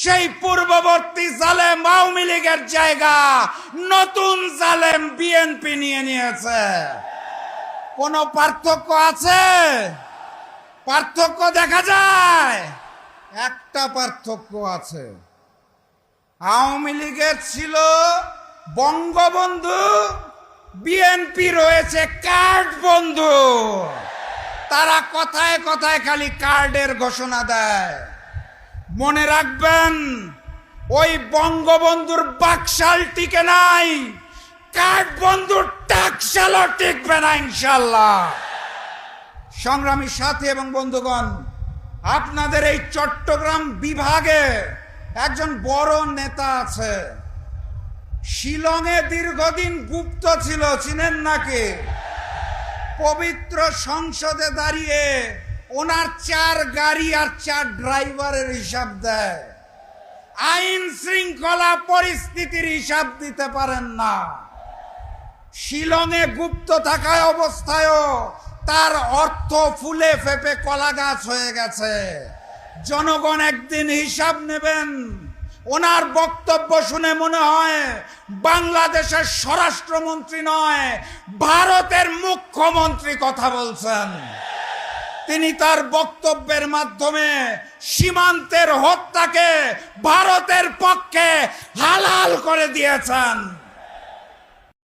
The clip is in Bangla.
সেই পূর্ববর্তী জালেম আওয়ামী লীগের জায়গা নতুন জালেম বিএনপি নিয়ে নিয়েছে। কোনো পার্থক্য আছে? পার্থক্য দেখা যায়? একটা পার্থক্য আছে। আওয়ামী লীগের ছিল বঙ্গবন্ধু, বিএনপি রয়েছে কার্ড বন্ধু। তারা কথায় কথায় খালি কার্ডের ঘোষণা দেয়। মনে রাখবেন, ওই বঙ্গবন্ধুর বাকশাল টিকে নাই, কার্ড বন্ধুর টাকশালও টিকবে না ইনশাল্লাহ। সংগ্রামী সাথী এবং বন্ধুগণ, আপনাদের এই চট্টগ্রাম বিভাগে একজন বড় নেতা আছে, শিলংয়ে দীর্ঘদিন গুপ্ত ছিল, চিনেন নাকি? পবিত্র সংসদে দাঁড়িয়ে ওনার 4 গাড়ি আর 4 ড্রাইভারের হিসাব দেয়। আইন শৃঙ্খলা পরিস্থিতির হিসাব দিতে পারেন না। শিলংয়ে গুপ্ত থাকায় অবস্থায়ও তার অর্থ ফুলে ফেপে কলা গাছ হয়ে গেছে। জনগণ একদিন হিসাব নেবেন। ওনার বক্তব্য শুনে মনে হয় বাংলাদেশের স্বরাষ্ট্রমন্ত্রী নয়, ভারতের মুখ্যমন্ত্রী কথা বলছেন। তিনি তার বক্তব্যের মাধ্যমে সীমান্তের হত্যাকে ভারতের পক্ষে হালাল করে দিয়েছেন।